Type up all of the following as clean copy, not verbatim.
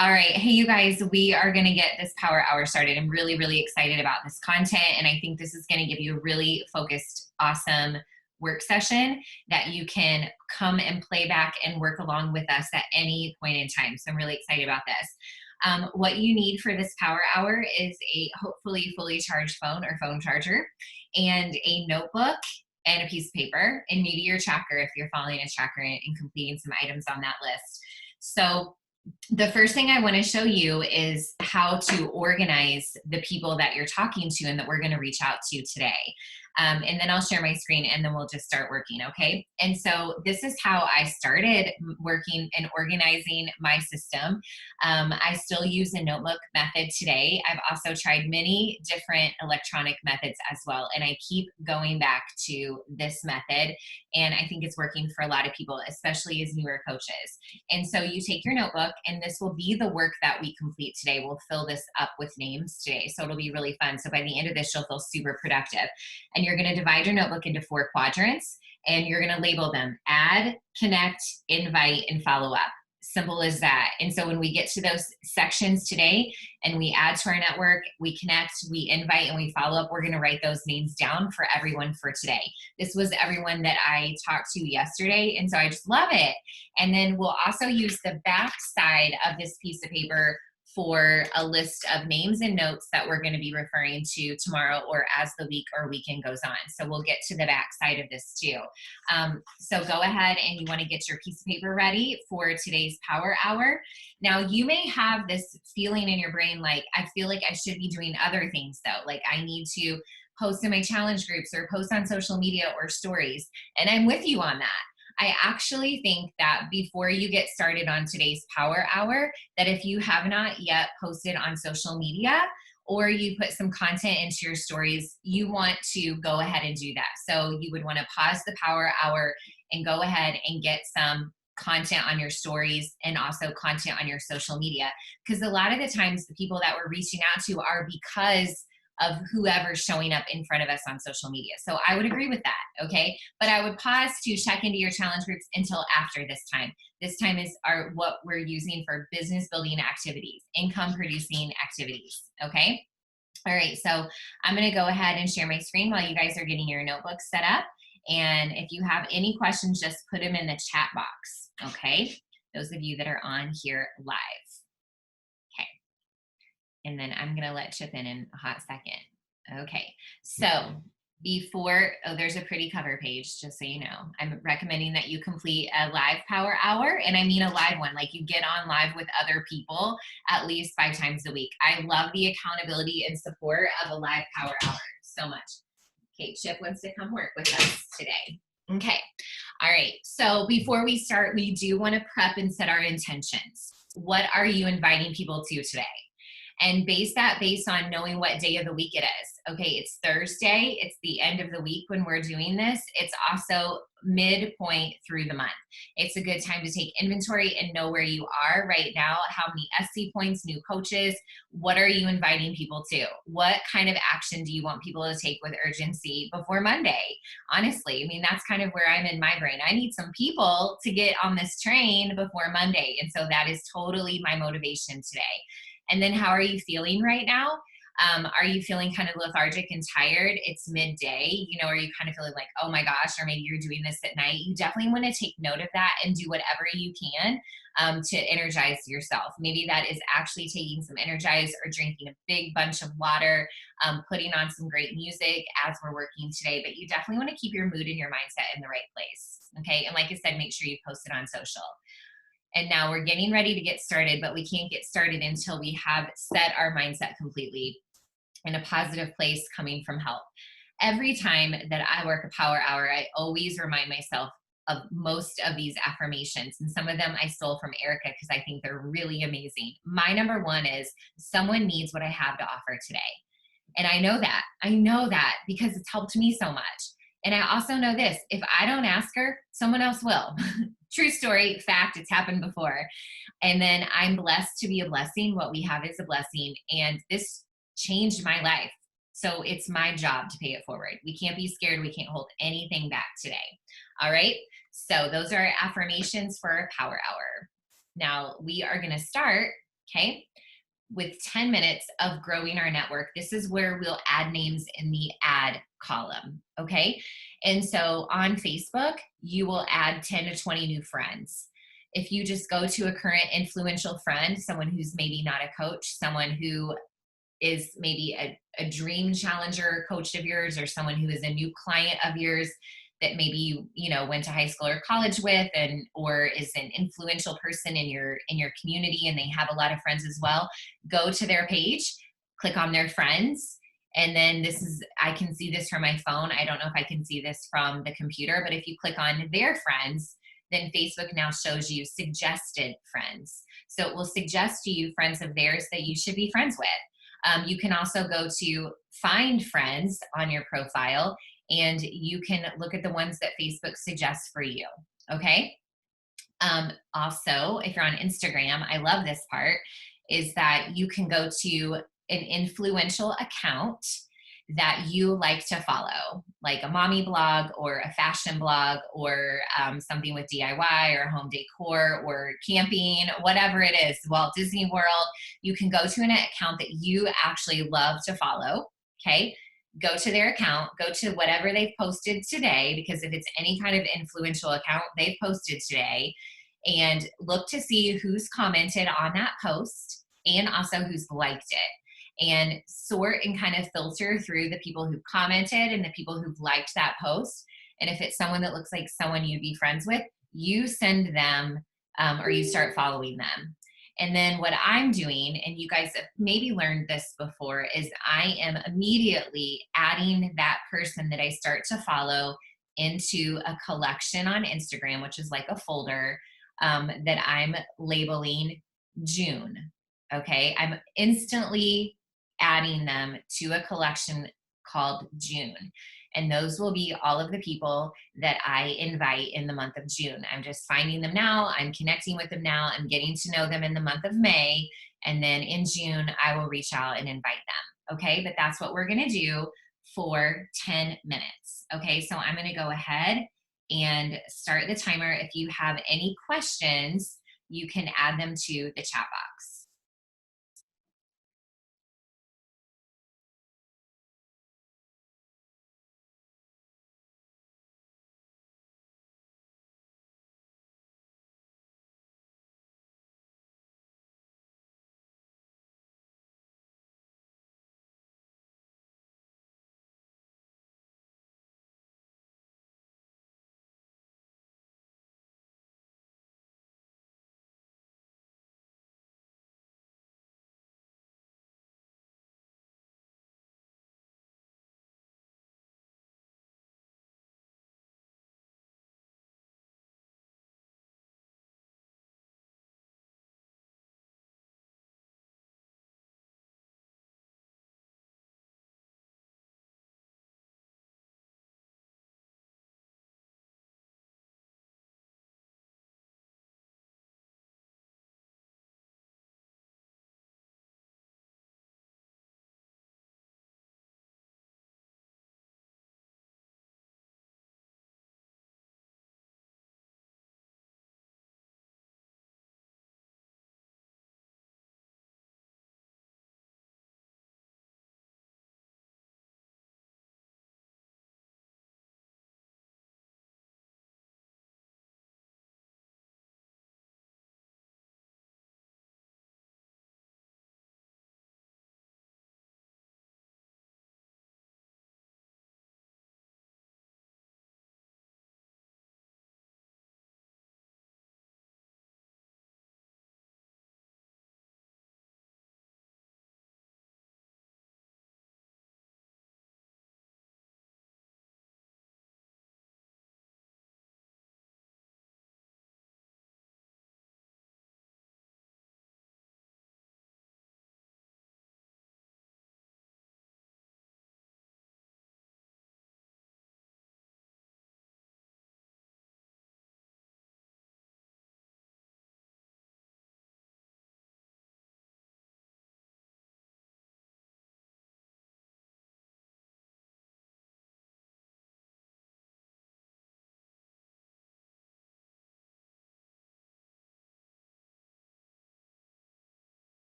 All right. Hey, you guys, we are going to get this power hour started. I'm really, really excited about this content. And I think this is going to give you a really focused, awesome work session that you can come and play back and work along with us at any point in time. So I'm really excited about this. What you need for this power hour is a hopefully fully charged phone or phone charger and a notebook and a piece of paper, and maybe your tracker if you're following a tracker and completing some items on that list. So the first thing I want to show you is how to organize the people that you're talking to and that we're going to reach out to today. And then I'll share my screen and then we'll just start working, okay? And so this is how I started working and organizing my system. I still use a notebook method today. I've also tried many different electronic methods as well, and I keep going back to this method, and I think it's working for a lot of people, especially as newer coaches. And so you take your notebook, and this will be the work that we complete today. We'll fill this up with names today, so it'll be really fun. So by the end of this, you'll feel super productive. And you're going to divide your notebook into 4 quadrants, and you're going to label them add, connect, invite, and follow up. Simple as that. And so when we get to those sections today and we add to our network, we connect, we invite, and we follow up, we're going to write those names down for everyone for today. This was everyone that I talked to yesterday, and so I just love it. And then we'll also use the back side of this piece of paper for a list of names and notes that we're going to be referring to tomorrow or as the week or weekend goes on. So we'll get to the back side of this too. So go ahead and you want to get your piece of paper ready for today's power hour. Now you may have this feeling in your brain like, I feel like I should be doing other things though. Like I need to post in my challenge groups or post on social media or stories. And I'm with you on that. I actually think that before you get started on today's power hour, that if you have not yet posted on social media or you put some content into your stories, you want to go ahead and do that. So you would want to pause the power hour and go ahead and get some content on your stories and also content on your social media. Because a lot of the times the people that we're reaching out to are because of whoever's showing up in front of us on social media. So I would agree with that, okay? But I would pause to check into your challenge groups until after this time. This time is what we're using for business building activities, income producing activities, okay? All right, so I'm gonna go ahead and share my screen while you guys are getting your notebooks set up. And if you have any questions, just put them in the chat box, okay? Those of you that are on here live. And then I'm going to let Chip in a hot second. Okay, so there's a pretty cover page, just so you know. I'm recommending that you complete a live power hour, and I mean a live one, like you get on live with other people at least 5 times a week. I love the accountability and support of a live power hour so much. Okay, Chip wants to come work with us today. Okay, all right, so before we start, we do want to prep and set our intentions. What are you inviting people to today? And base that based on knowing what day of the week it is. Okay, it's Thursday. It's the end of the week when we're doing this. It's also midpoint through the month. It's a good time to take inventory and know where you are right now. How many SC points, new coaches? What are you inviting people to? What kind of action do you want people to take with urgency before Monday? Honestly, I mean, that's kind of where I'm in my brain. I need some people to get on this train before Monday. And so that is totally my motivation today. And then how are you feeling right now? Are you feeling kind of lethargic and tired? It's midday, are you kind of feeling like, oh my gosh, or maybe you're doing this at night? You definitely want to take note of that and do whatever you can to energize yourself. Maybe that is actually taking some Energize or drinking a big bunch of water, putting on some great music as we're working today, but you definitely want to keep your mood and your mindset in the right place, okay? And like I said, make sure you post it on social. And now we're getting ready to get started, but we can't get started until we have set our mindset completely in a positive place coming from help. Every time that I work a power hour, I always remind myself of most of these affirmations. And some of them I stole from Erica because I think they're really amazing. My number one is someone needs what I have to offer today. And I know that because it's helped me so much. And I also know this, if I don't ask her, someone else will. True story, fact, it's happened before. And then I'm blessed to be a blessing. What we have is a blessing. And this changed my life. So it's my job to pay it forward. We can't be scared. We can't hold anything back today. All right. So those are affirmations for our power hour. Now we are going to start Okay. With 10 minutes of growing our network, this is where we'll add names in the add column. Okay. And so on Facebook, you will add 10 to 20 new friends. If you just go to a current influential friend, someone who's maybe not a coach, someone who is maybe a dream challenger coach of yours, or someone who is a new client of yours that maybe you went to high school or college with, and or is an influential person in your community, and they have a lot of friends as well, go to their page, click on their friends, and then this is, I can see this from my phone, I don't know if I can see this from the computer, but if you click on their friends, then Facebook now shows you suggested friends. So it will suggest to you friends of theirs that you should be friends with. You can also go to find friends on your profile, and you can look at the ones that Facebook suggests for you. Okay. Also, if you're on Instagram, I love this part, is that you can go to an influential account that you like to follow, like a mommy blog or a fashion blog, or something with DIY or home decor or camping, whatever it is, Walt Disney World. You can go to an account that you actually love to follow. Okay. Go to their account, go to whatever they've posted today, because if it's any kind of influential account, they've posted today, and look to see who's commented on that post and also who's liked it, and sort and kind of filter through the people who've commented and the people who've liked that post. And if it's someone that looks like someone you'd be friends with, you send them or you start following them. And then what I'm doing, and you guys have maybe learned this before, is I am immediately adding that person that I start to follow into a collection on Instagram, which is like a folder that I'm labeling June. Okay. I'm instantly adding them to a collection called June. And those will be all of the people that I invite in the month of June. I'm just finding them now. I'm connecting with them now. I'm getting to know them in the month of May. And then in June, I will reach out and invite them. Okay. But that's what we're going to do for 10 minutes. Okay. So I'm going to go ahead and start the timer. If you have any questions, you can add them to the chat box.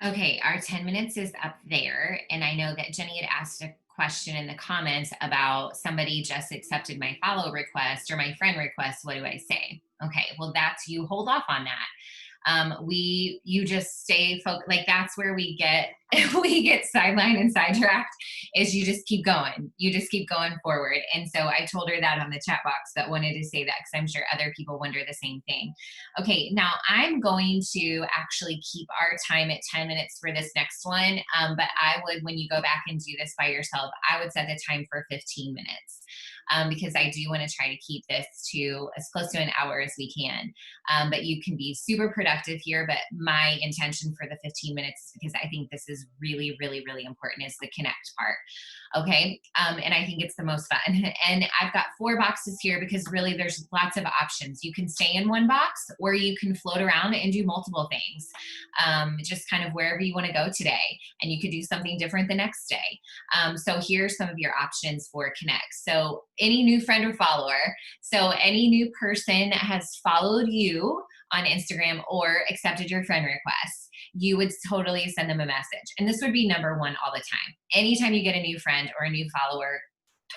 Okay, our 10 minutes is up there. And I know that Jenny had asked a question in the comments about somebody just accepted my follow request or my friend request. What do I say? Okay, well, that's you hold off on that. You just stay focused. Like that's where we get we get sidelined and sidetracked, is you just keep going, you just keep going forward. And so I told her that on the chat box, that wanted to say that because I'm sure other people wonder the same thing. Okay, now I'm going to actually keep our time at 10 minutes for this next one, but I would, when you go back and do this by yourself, I would set the time for 15 minutes, because I do want to try to keep this to as close to an hour as we can. But you can be super productive here. But my intention for the 15 minutes is because I think this is really, really, really important, is the connect part. Okay. And I think it's the most fun. And I've got 4 boxes here because really there's lots of options. You can stay in one box or you can float around and do multiple things, just kind of wherever you want to go today. And you could do something different the next day. So here's some of your options for connect. So any new friend or follower. So any new person has followed you on Instagram or accepted your friend request, you would totally send them a message. And this would be number one all the time. Anytime you get a new friend or a new follower,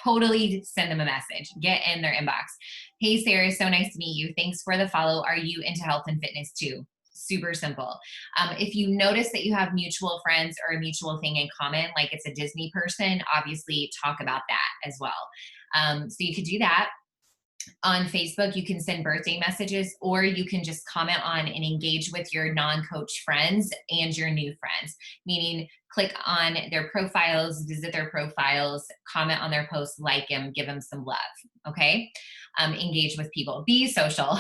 totally send them a message. Get in their inbox. Hey, Sarah, so nice to meet you. Thanks for the follow. Are you into health and fitness too? Super simple. If you notice that you have mutual friends or a mutual thing in common, like it's a Disney person, obviously talk about that as well. So you could do that. On Facebook, you can send birthday messages, or you can just comment on and engage with your non-coach friends and your new friends, meaning click on their profiles, visit their profiles, comment on their posts, like them, give them some love. Okay. Engage with people, be social.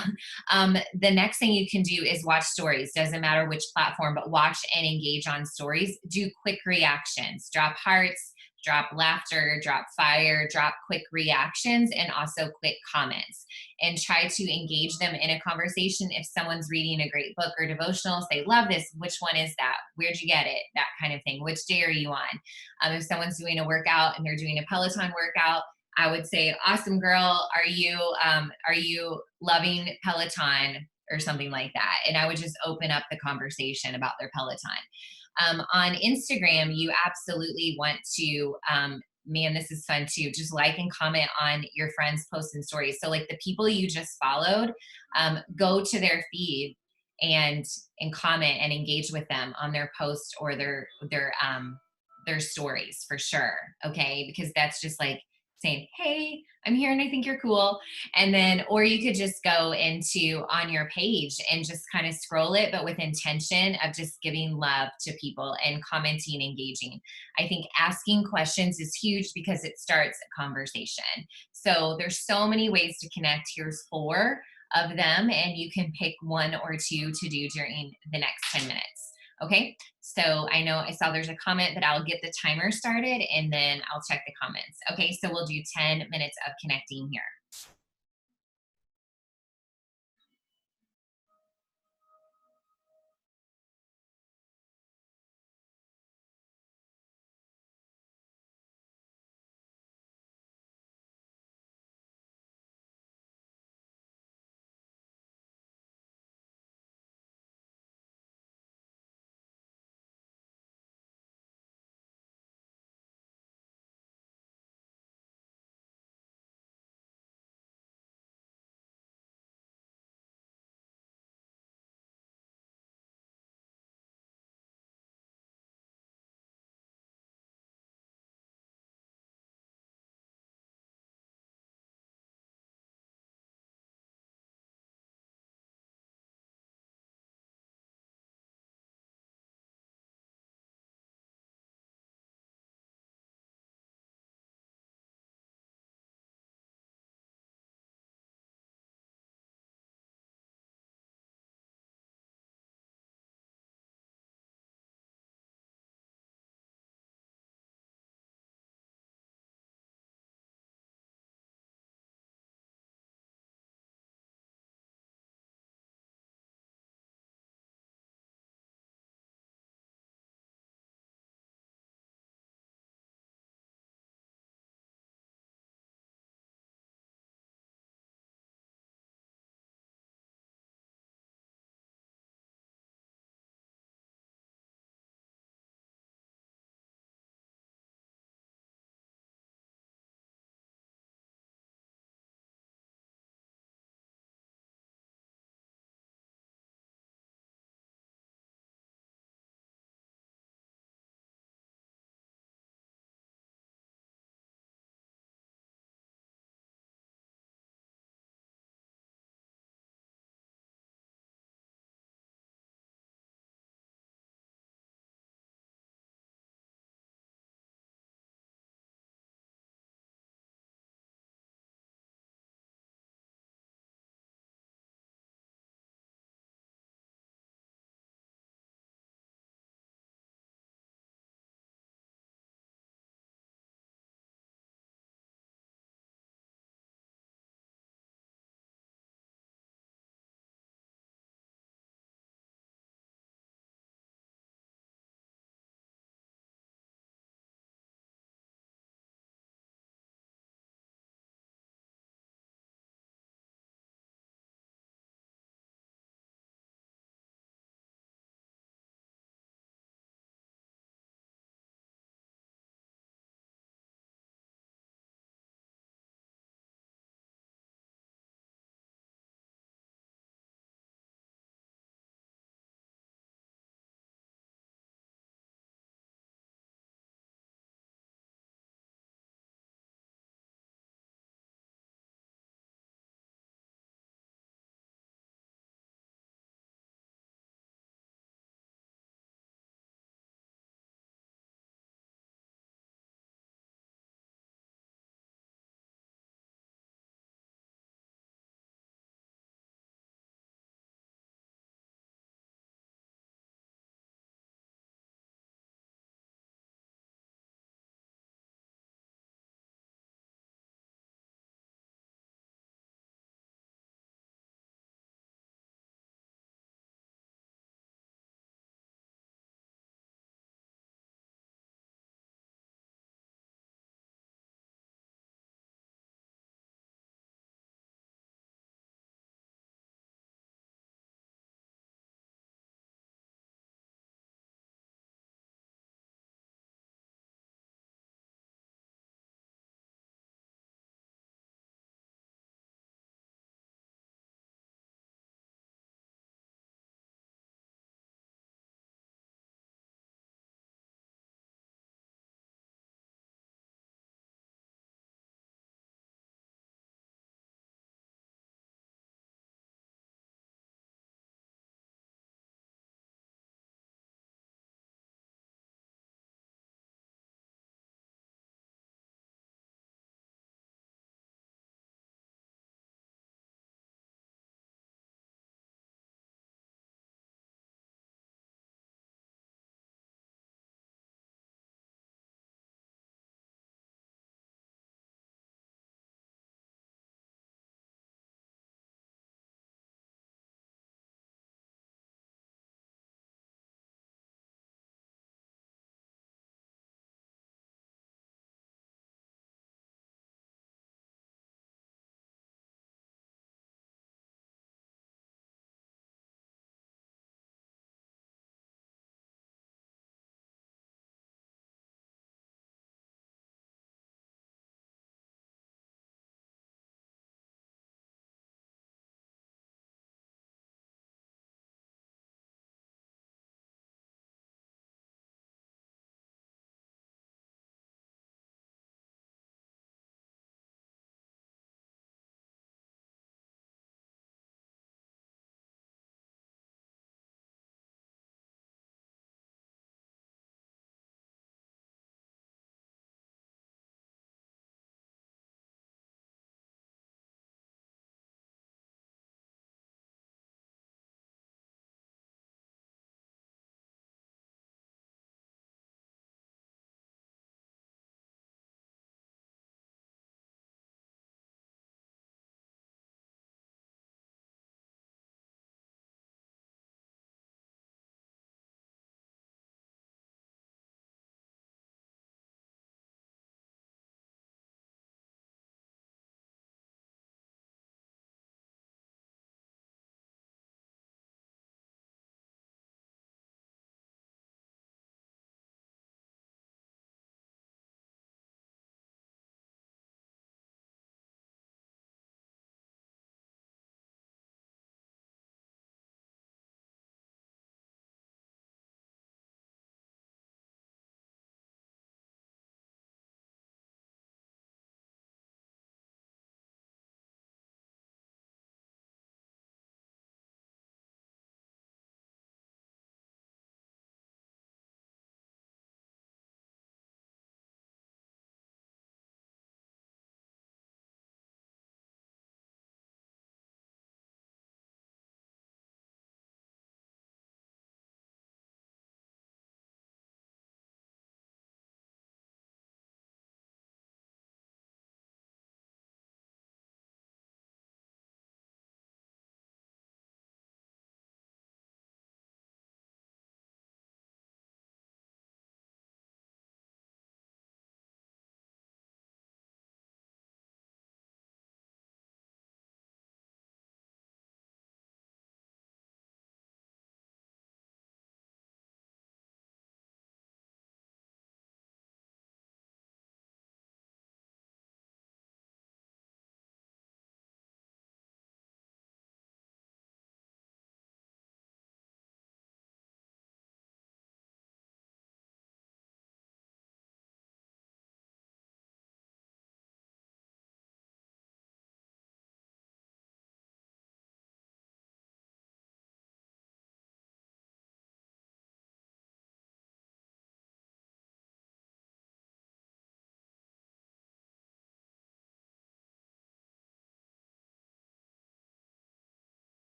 The next thing you can do is watch stories. Doesn't matter which platform, but watch and engage on stories. Do quick reactions, drop hearts, drop laughter, drop fire, drop quick reactions, and also quick comments. And try to engage them in a conversation. If someone's reading a great book or devotional, say, love this. Which one is that? Where'd you get it? That kind of thing. Which day are you on? If someone's doing a workout and they're doing a Peloton workout, I would say, awesome girl, are you loving Peloton or something like that? And I would just open up the conversation about their Peloton. On Instagram, you absolutely want to, man, this is fun too. Just like and comment on your friends' posts and stories. So, like the people you just followed, go to their feed and comment and engage with them on their post or their stories for sure. Okay, because that's just like saying, "Hey, I'm here and I think you're cool." And then, or you could just go into on your page and just kind of scroll it, but with intention of just giving love to people and commenting, engaging. I think asking questions is huge because it starts a conversation. So there's so many ways to connect. Here's 4 of them, and you can pick 1 or 2 to do during the next 10 minutes. Okay, so I know I saw there's a comment, but I'll get the timer started and then I'll check the comments. Okay, so we'll do 10 minutes of connecting here.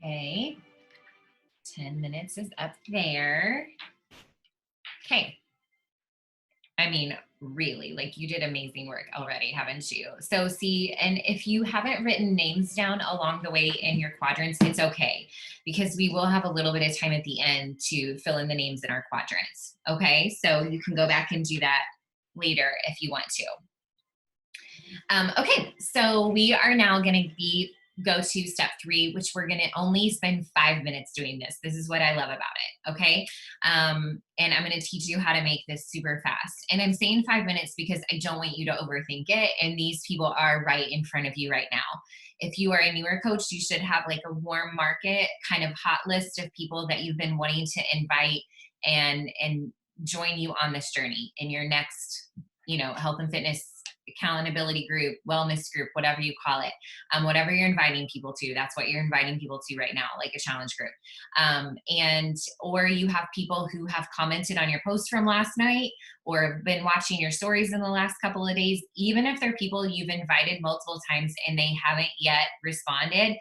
Okay. 10 minutes is up there. Okay. I mean, really, like you did amazing work already, haven't you? So, see, and if you haven't written names down along the way in your quadrants, it's okay because we will have a little bit of time at the end to fill in the names in our quadrants. Okay. So, you can go back and do that later if you want to. Okay, so we are now going to go to step 3, which we're going to only spend 5 minutes doing this. This is what I love about it. Okay, and I'm going to teach you how to make this super fast. And I'm saying 5 minutes because I don't want you to overthink it. And these people are right in front of you right now. If you are a newer coach, you should have like a warm market kind of hot list of people that you've been wanting to invite and join you on this journey in your next, health and fitness accountability group, wellness group, whatever you call it, whatever you're inviting people to, that's what you're inviting people to right now, like a challenge group. And or you have people who have commented on your post from last night or have been watching your stories in the last couple of days. Even if they're people you've invited multiple times and they haven't yet responded,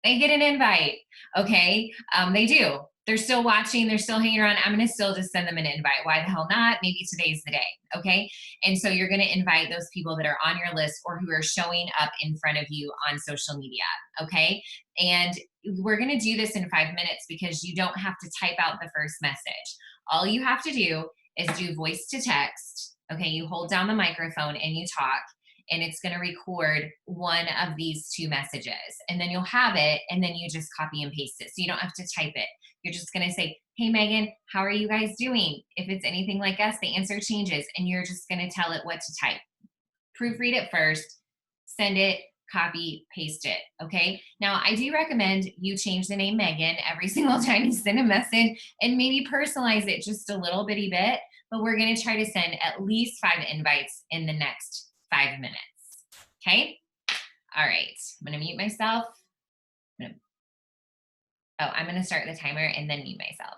they get an invite. Okay, they do. They're still watching, they're still hanging around. I'm going to still just send them an invite. Why the hell not? Maybe today's the day. Okay, and so you're going to invite those people that are on your list or who are showing up in front of you on social media. Okay, and we're going to do this in 5 minutes because you don't have to type out the first message. All you have to do is do voice to text. Okay, you hold down the microphone and you talk, and it's going to record one of these 2 messages, and then you'll have it, and then you just copy and paste it. So you don't have to type it. You're just going to say, hey, Megan, how are you guys doing? If it's anything like us, the answer changes, and you're just going to tell it what to type. Proofread it first, send it, copy, paste it. Okay. Now, I do recommend you change the name Megan every single time you send a message and maybe personalize it just a little bitty bit. But we're going to try to send at least 5 invites in the next 5 minutes. Okay. All right. I'm going to mute myself. I'm going to start the timer and then mute myself.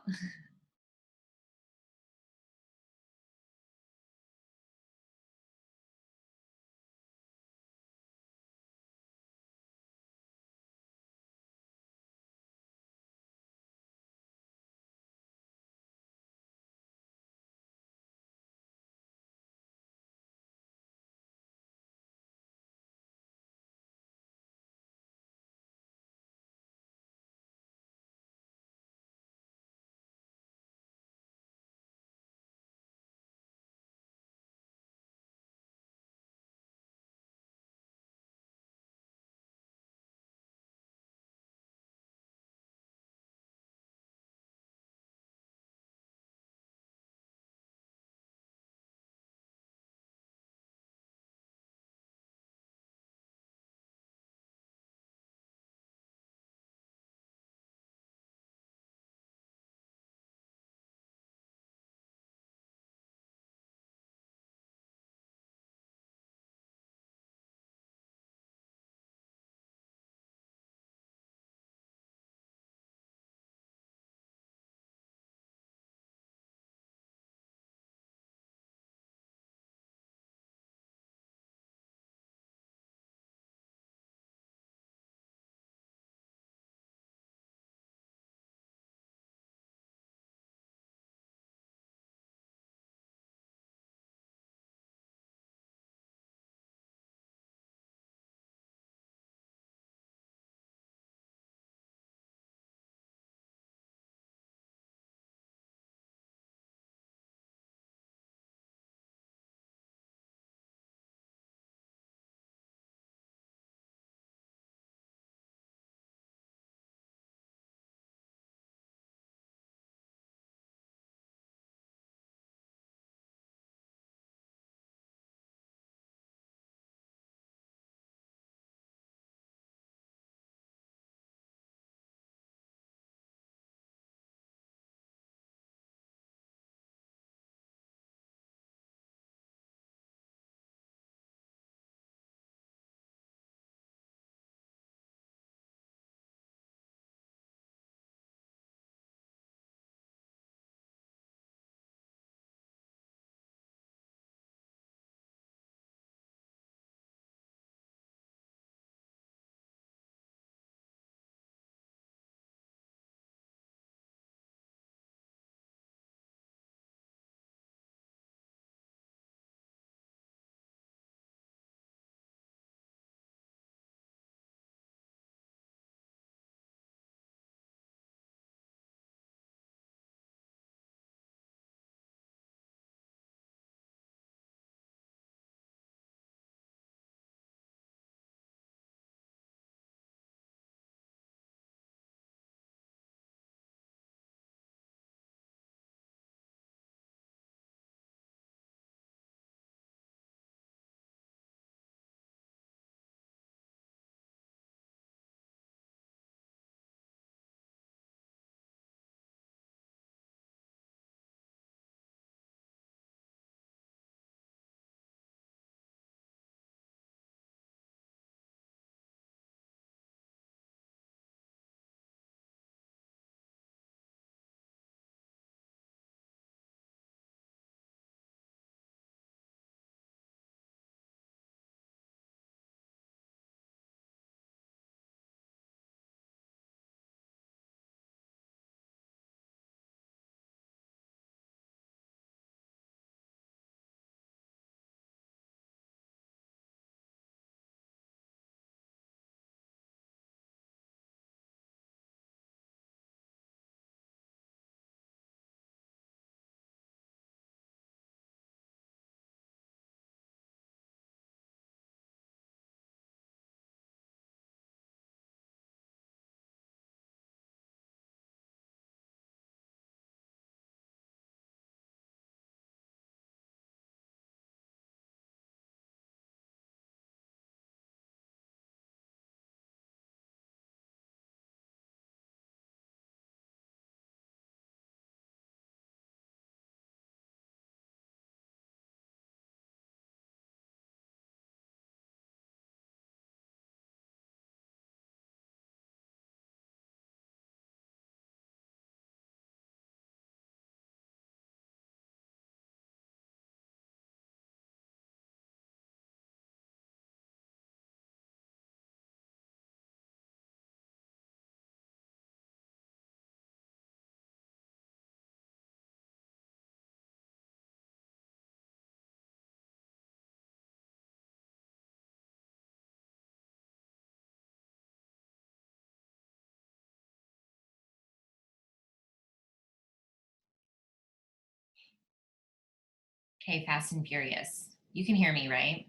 Okay, fast and furious. You can hear me, right?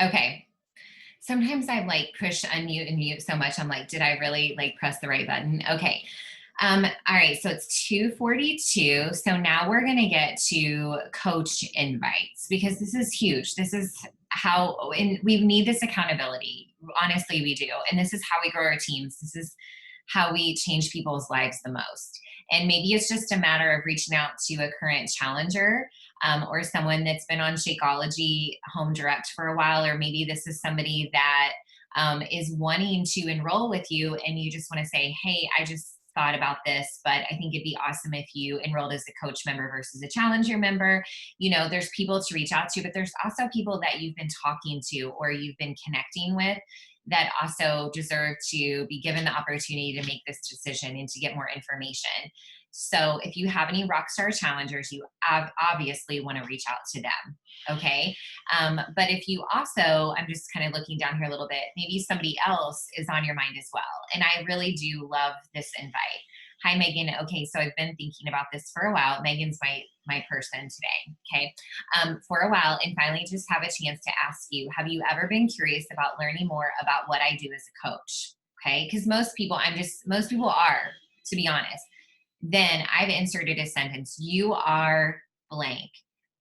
Okay. Sometimes I like push unmute and mute so much. I'm like, did I really like press the right button? Okay. All right, so it's 2:42. So now we're gonna get to coach invites because this is huge. This is how, and we need this accountability. Honestly, we do. And this is how we grow our teams. This is how we change people's lives the most. And maybe it's just a matter of reaching out to a current challenger, or someone that's been on Shakeology Home Direct for a while, or maybe this is somebody that is wanting to enroll with you and you just want to say, hey, I just thought about this, but I think it'd be awesome if you enrolled as a coach member versus a challenger member. You know, there's people to reach out to, but there's also people that you've been talking to or you've been connecting with that also deserve to be given the opportunity to make this decision and to get more information. So if you have any rockstar challengers, you obviously want to reach out to them. Okay. But if you also, I'm just kind of looking down here a little bit, maybe somebody else is on your mind as well. And I really do love this invite. Hi, Megan. Okay, so I've been thinking about this for a while. Megan's my person today. Okay, for a while, and finally just have a chance to ask you: have you ever been curious about learning more about what I do as a coach? Okay, because most people are, to be honest. Then I've inserted a sentence. You are blank.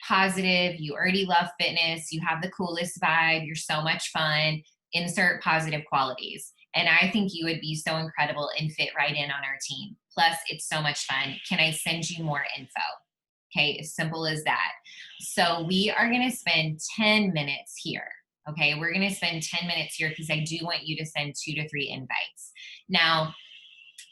Positive, you already love fitness, you have the coolest vibe, you're so much fun. Insert positive qualities. And I think you would be so incredible and fit right in on our team. Plus, it's so much fun. Can I send you more info? Okay, as simple as that. So, we are going to spend 10 minutes here. Okay, we're going to spend 10 minutes here because I do want you to send 2 to 3 invites. Now,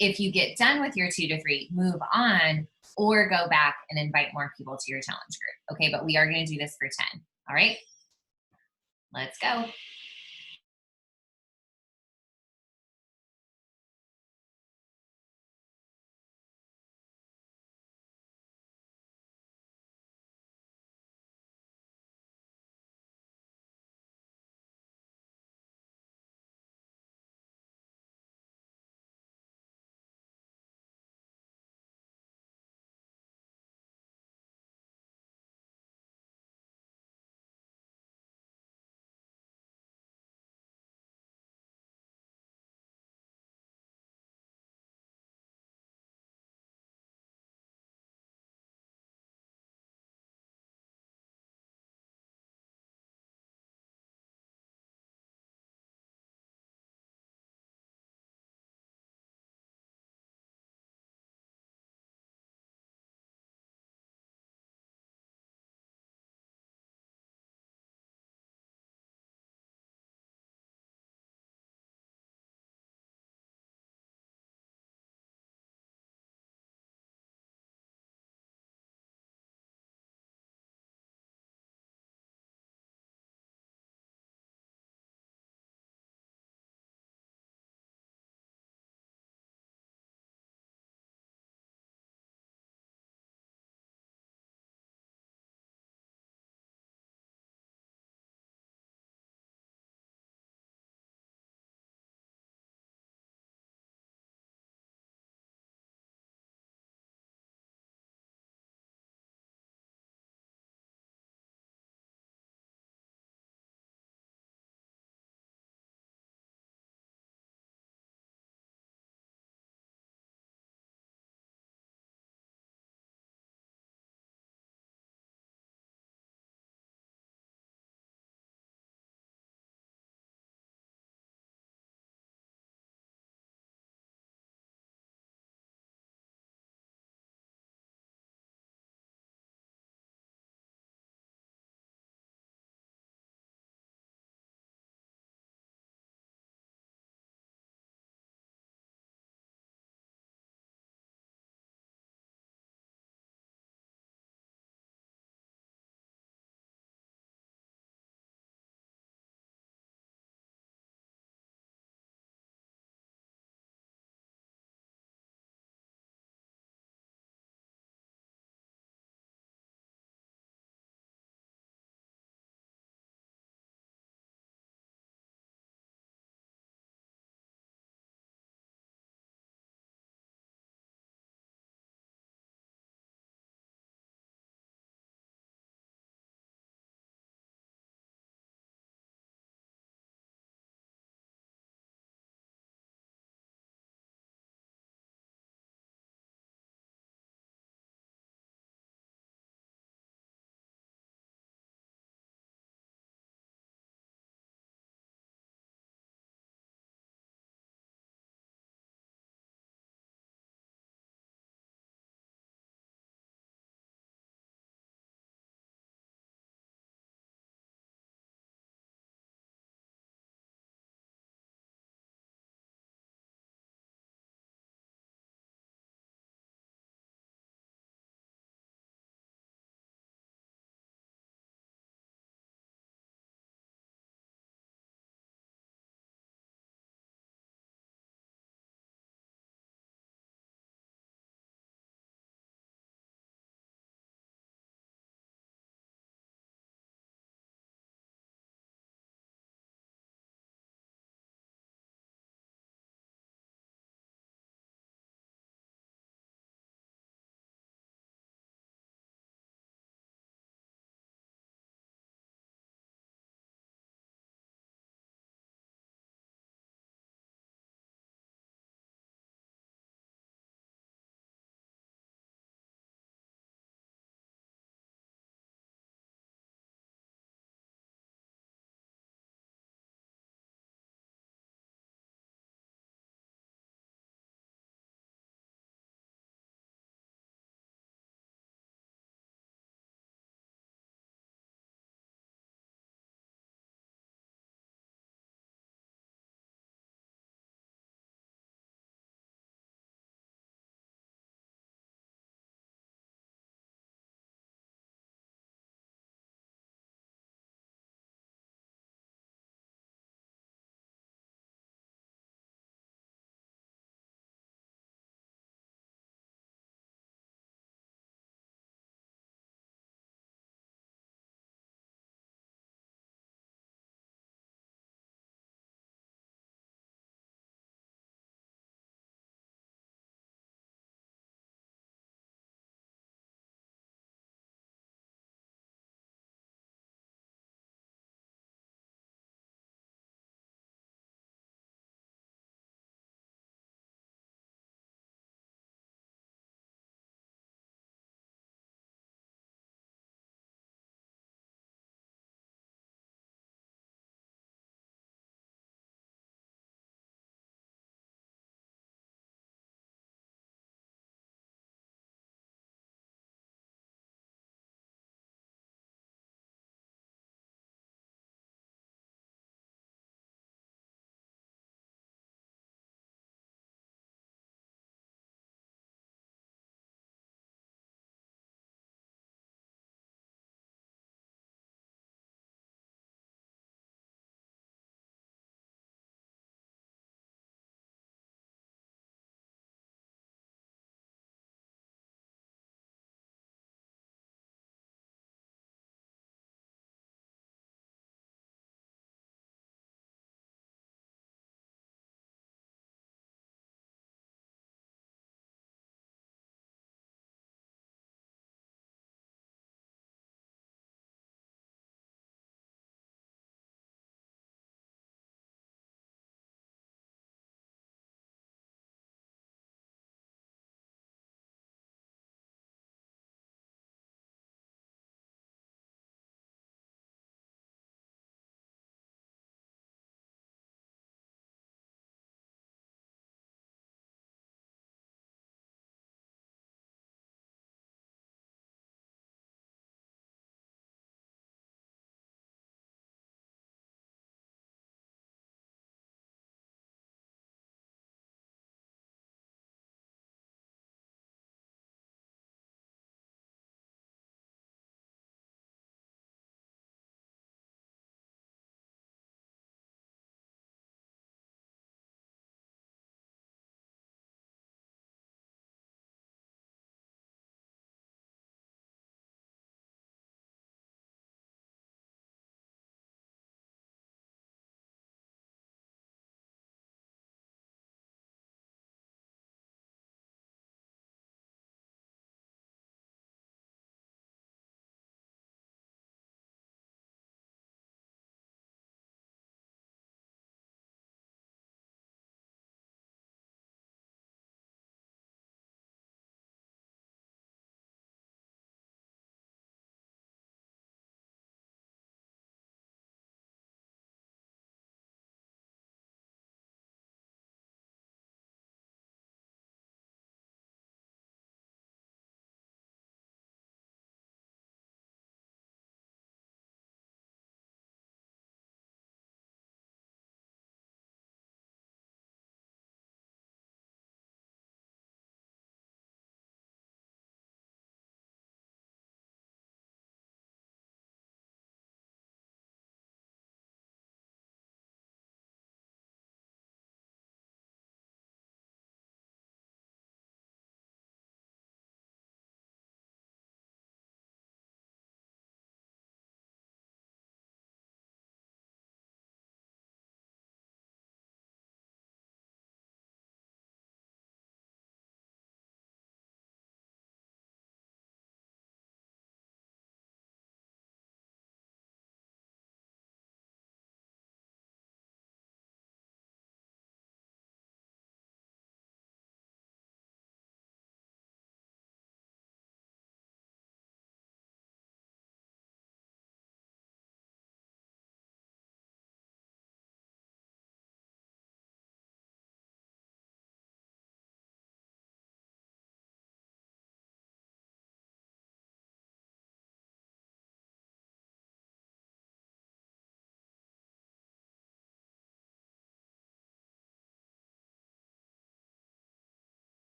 if you get done with your 2 to 3, move on or go back and invite more people to your challenge group. Okay, but we are going to do this for 10. All right, let's go.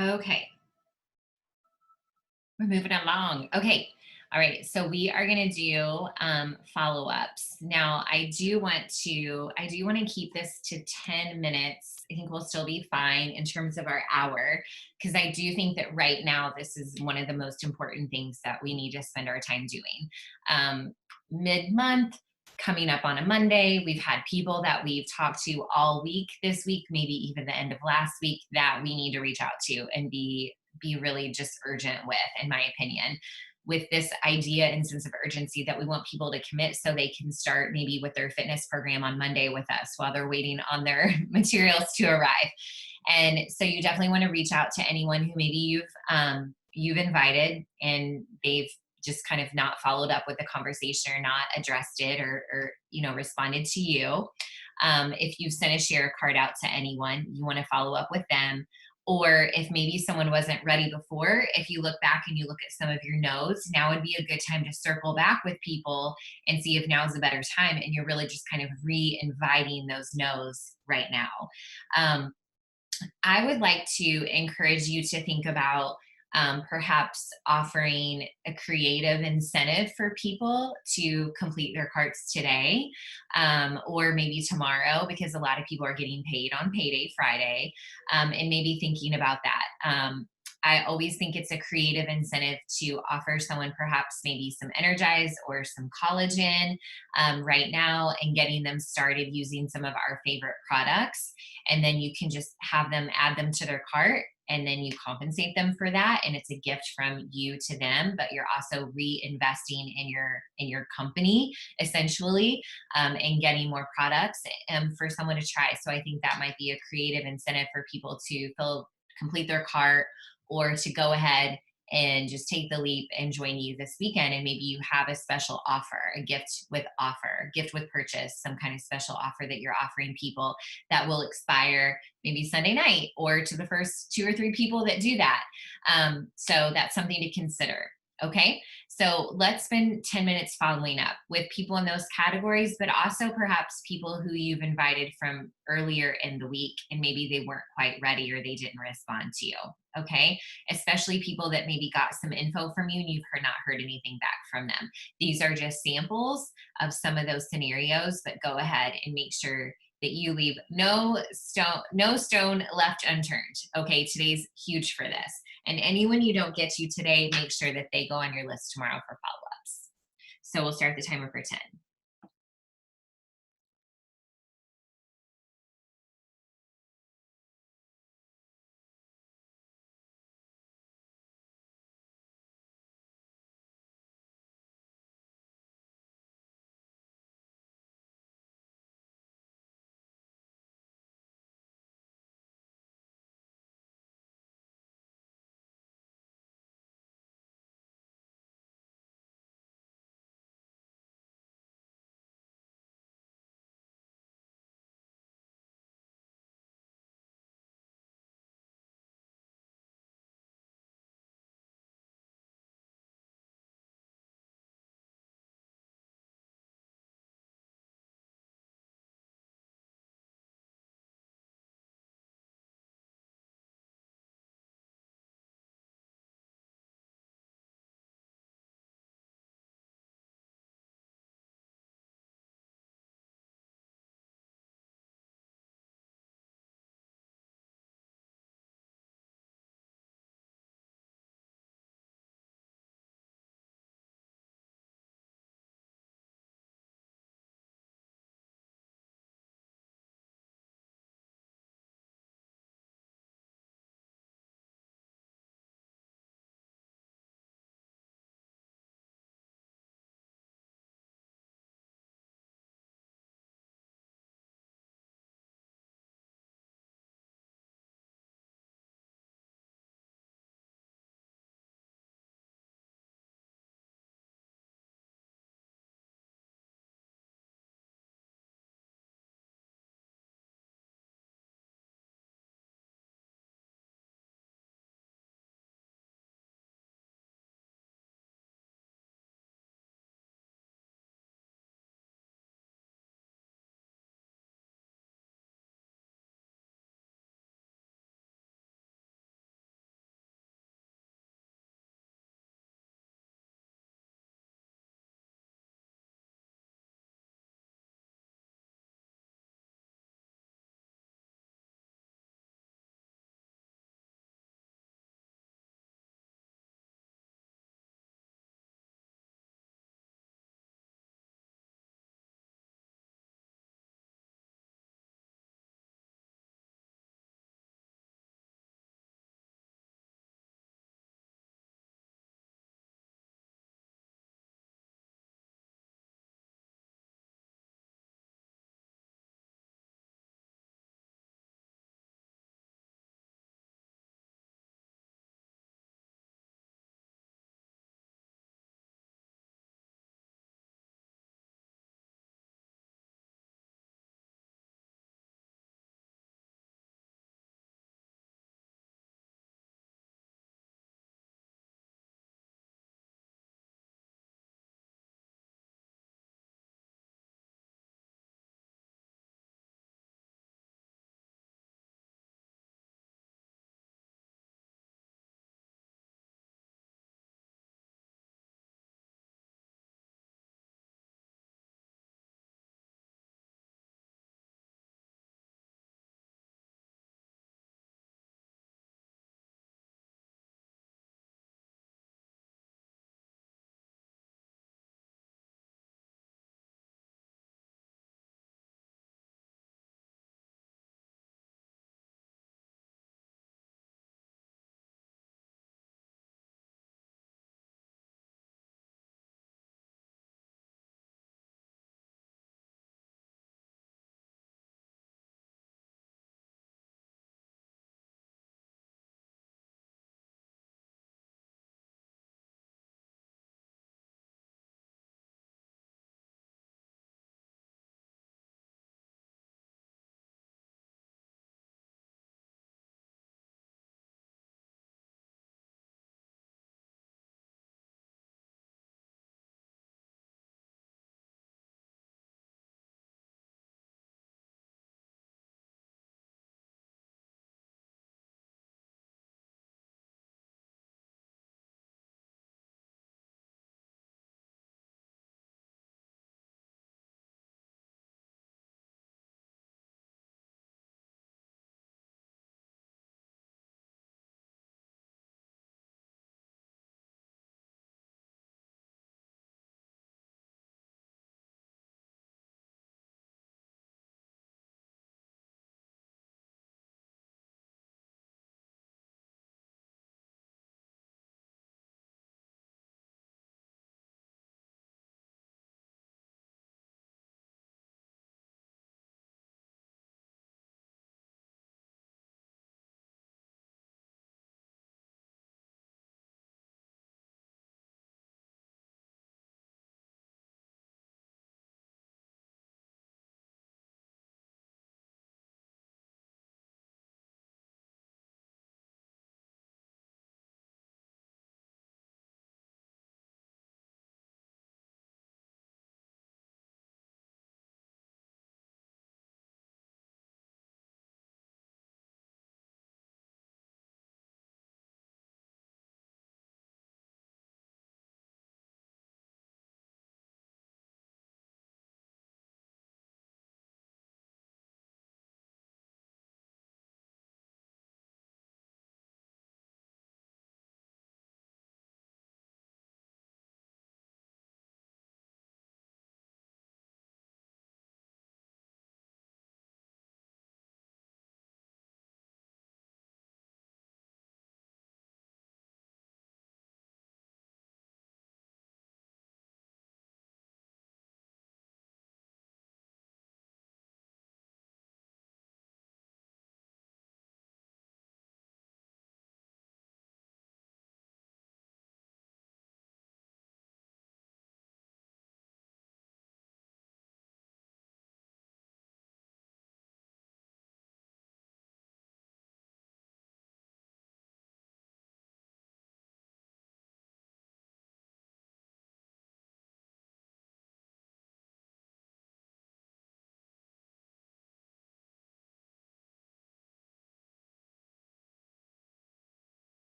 Okay, we're moving along. Okay. All right. So we are going to do follow-ups. Now, I do want to keep this to 10 minutes. I think we'll still be fine in terms of our hour, because I do think that right now this is one of the most important things that we need to spend our time doing. Mid-month, coming up on a Monday, we've had people that we've talked to all week this week, maybe even the end of last week, that we need to reach out to and be really just urgent with, in my opinion, with this idea and sense of urgency that we want people to commit so they can start maybe with their fitness program on Monday with us while they're waiting on their materials to arrive. And so you definitely want to reach out to anyone who maybe you've invited and they've just kind of not followed up with the conversation or not addressed it or responded to you. If you've sent a share card out to anyone, you want to follow up with them. Or if maybe someone wasn't ready before, if you look back and you look at some of your no's, now would be a good time to circle back with people and see if now is a better time. And you're really just kind of re-inviting those no's right now. Um, I would like to encourage you to think about perhaps offering a creative incentive for people to complete their carts today, or maybe tomorrow, because a lot of people are getting paid on payday Friday, and maybe thinking about that. I always think it's a creative incentive to offer someone perhaps maybe some Energize or some collagen right now and getting them started using some of our favorite products, and then you can just have them add them to their cart, and then you compensate them for that, and it's a gift from you to them, but you're also reinvesting in your company essentially, and getting more products for someone to try. So I think that might be a creative incentive for people to complete their cart, or to go ahead and just take the leap and join you this weekend. And maybe you have a special offer, a gift with purchase, some kind of special offer that you're offering people that will expire maybe Sunday night, or to the first two or three people that do that. So that's something to consider. Okay. So let's spend 10 minutes following up with people in those categories, but also perhaps people who you've invited from earlier in the week and maybe they weren't quite ready or they didn't respond to you. Okay. Especially people that maybe got some info from you and you've not heard anything back from them. These are just samples of some of those scenarios, but go ahead and make sure that you leave no stone left unturned. Okay, today's huge for this. And anyone you don't get to today, make sure that they go on your list tomorrow for follow-ups. So we'll start the timer for 10.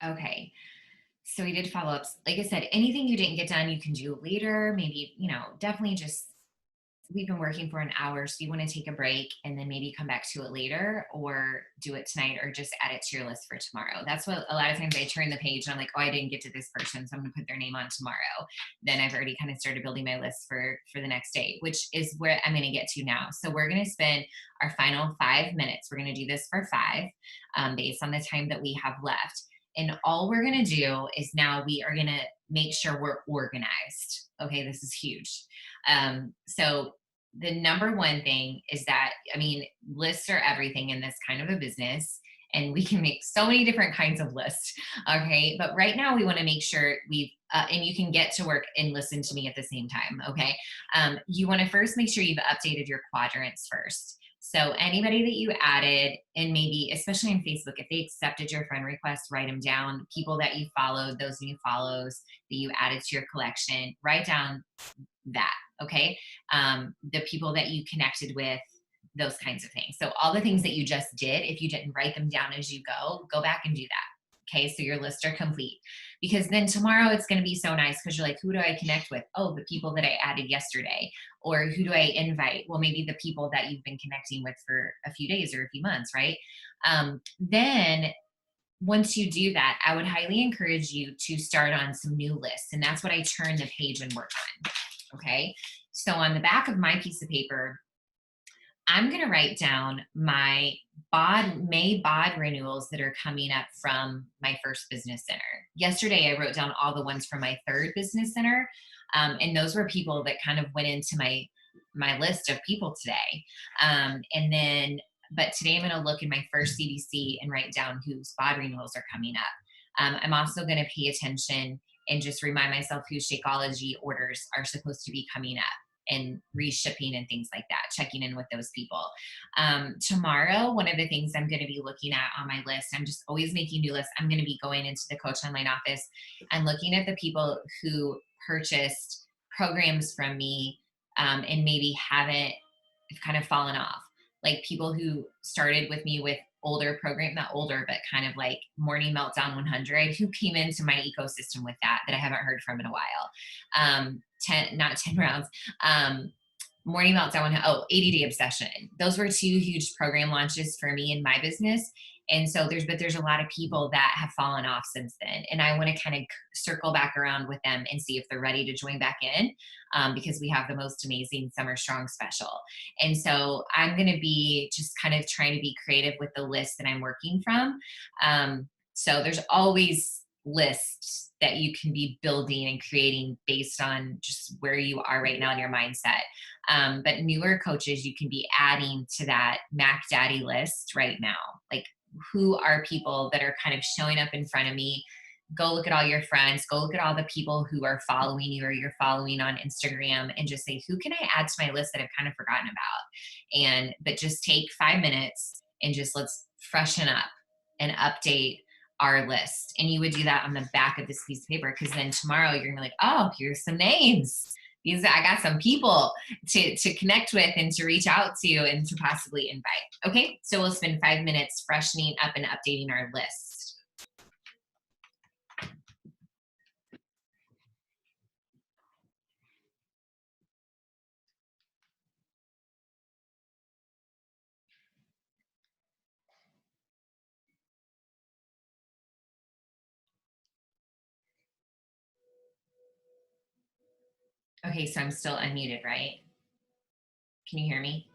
Okay. So we did follow-ups. Like I said, anything you didn't get done, you can do later. Maybe, definitely just we've been working for an hour, so you want to take a break and then maybe come back to it later or do it tonight or just add it to your list for tomorrow. That's what a lot of times I turn the page and I'm like, oh, I didn't get to this person, so I'm going to put their name on tomorrow. Then I've already kind of started building my list for the next day, which is where I'm going to get to now. So we're going to spend our final 5 minutes. We're going to do this for five, based on the time that we have left. And all we're going to do is now we are going to make sure we're organized. Okay, this is huge. So the number one thing is that, I mean, lists are everything in this kind of a business, and we can make so many different kinds of lists. Okay. But right now, we want to make sure and you can get to work and listen to me at the same time. Okay. You want to first make sure you've updated your quadrants first. So anybody that you added, and maybe especially on Facebook, if they accepted your friend request, write them down. People that you followed, those new follows that you added to your collection, write down that. Okay. The people that you connected with, those kinds of things. So all the things that you just did, if you didn't write them down as you go back and do that. Okay. So your lists are complete, because then tomorrow it's going to be so nice because you're like, who do I connect with? Oh, the people that I added yesterday. Or who do I invite? Well, maybe the people that you've been connecting with for a few days or a few months, right? Then once you do that, I would highly encourage you to start on some new lists. And that's what I turn the page and work on. Okay. So on the back of my piece of paper, I'm going to write down my May bod renewals that are coming up from my first business center. Yesterday, I wrote down all the ones from my third business center. And those were people that kind of went into my list of people today. But today I'm going to look in my first CDC and write down whose bod renewals are coming up. I'm also going to pay attention and just remind myself whose Shakeology orders are supposed to be coming up and reshipping and things like that, checking in with those people. Tomorrow, one of the things I'm going to be looking at on my list, I'm just always making new lists. I'm going to be going into the Coach Online office and looking at the people who purchased programs from me, and maybe haven't kind of fallen off. Like people who started with me with older program, not older, but kind of like Morning Meltdown 100, who came into my ecosystem with that I haven't heard from in a while. 10 rounds. Morning Meltdown, 80 Day Obsession. Those were two huge program launches for me in my business. And so there's a lot of people that have fallen off since then. And I want to kind of circle back around with them and see if they're ready to join back in, because we have the most amazing Summer Strong special. And so I'm going to be just kind of trying to be creative with the list that I'm working from. So there's always lists that you can be building and creating based on just where you are right now in your mindset. But newer coaches, you can be adding to that Mac Daddy list right now. Like, who are people that are kind of showing up in front of me? Go look at all your friends, go look at all the people who are following you or you're following on Instagram, and just say, who can I add to my list that I've kind of forgotten about? But just take 5 minutes and just let's freshen up and update our list. And you would do that on the back of this piece of paper, because then tomorrow you're gonna be like, oh, here's some names. I got some people to connect with and to reach out to and to possibly invite. Okay, so we'll spend 5 minutes freshening up and updating our list. Okay, so I'm still unmuted, right? Can you hear me?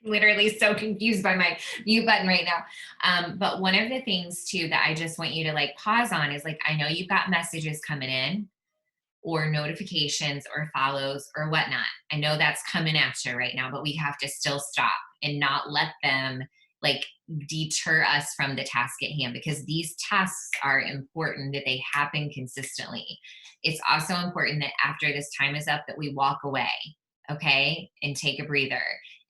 Literally so confused by my mute button right now. But one of the things too that I just want you to like pause on is, like, I know you've got messages coming in or notifications or follows or whatnot. I know that's coming at you right now, but we have to still stop and not let them like deter us from the task at hand, because these tasks are important that they happen consistently. It's also important that after this time is up that we walk away, okay, and take a breather.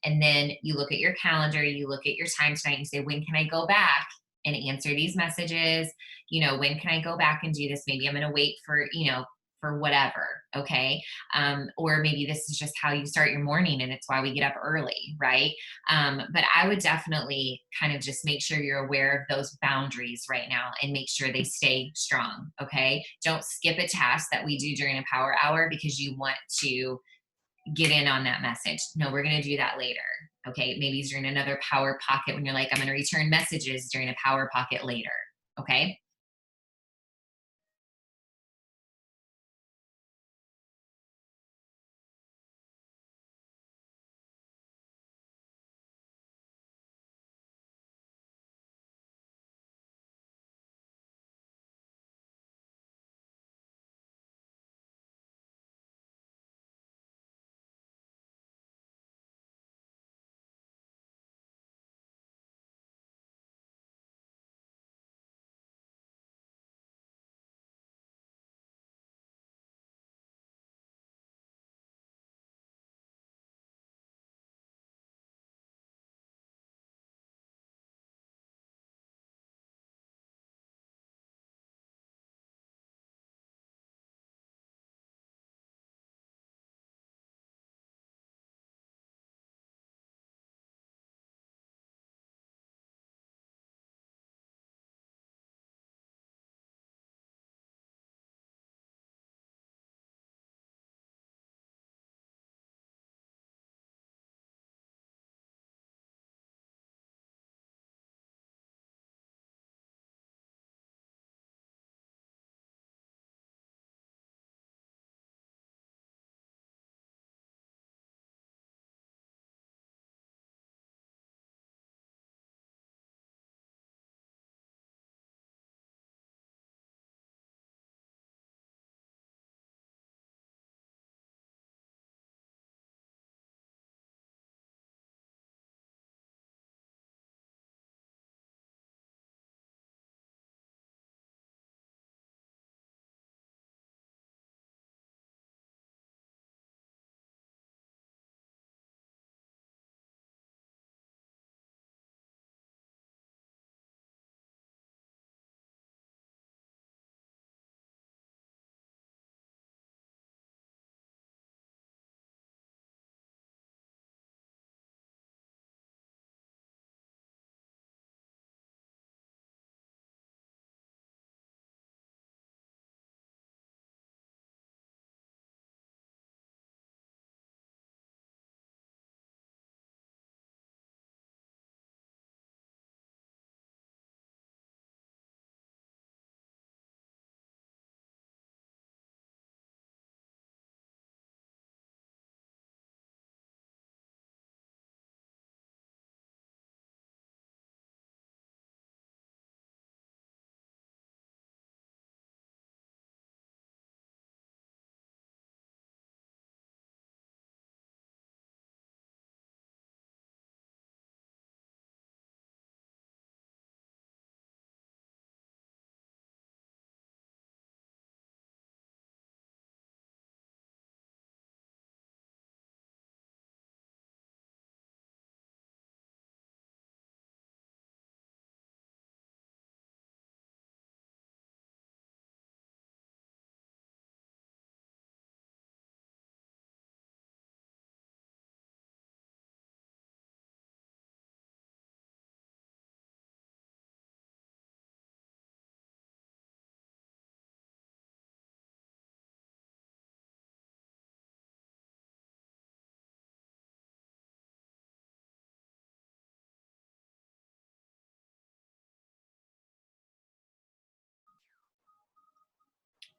And then you look at your calendar, you look at your time tonight and say, when can I go back and answer these messages? When can I go back and do this? Maybe I'm going to wait for, for whatever, okay? Or maybe this is just how you start your morning and it's why we get up early, right? But I would definitely kind of just make sure you're aware of those boundaries right now and make sure they stay strong, okay? Don't skip a task that we do during a power hour because you want to get in on that message. No, we're going to do that later. Okay. Maybe during another power pocket when you're like, I'm going to return messages during a power pocket later. Okay.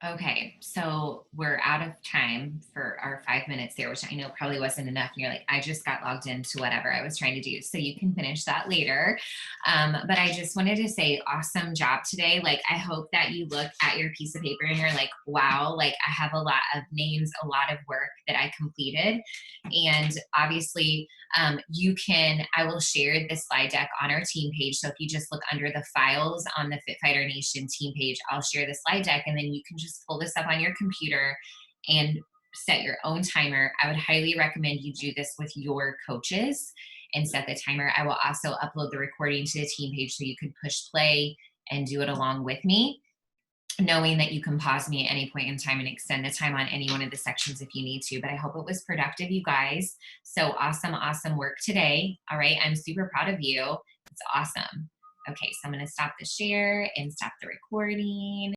Okay, so we're out of time for our 5 minutes there, which I know probably wasn't enough. And you're like, I just got logged into whatever I was trying to do. So you can finish that later. But I just wanted to say, awesome job today. Like, I hope that you look at your piece of paper and you're like, wow, like I have a lot of names, a lot of work that I completed. And obviously, you can, I will share this slide deck on our team page. So if you just look under the files on the Fit Fighter Nation team page, I'll share the slide deck and then you can just pull this up on your computer and set your own timer. I would highly recommend you do this with your coaches and set the timer. I will also upload the recording to the team page so you can push play and do it along with me. knowing that you can pause me at any point in time and extend the time on any one of the sections if you need to. But I hope it was productive, you guys. So awesome, awesome work today. All right. I'm super proud of you. It's awesome. Okay. So I'm going to stop the share and stop the recording.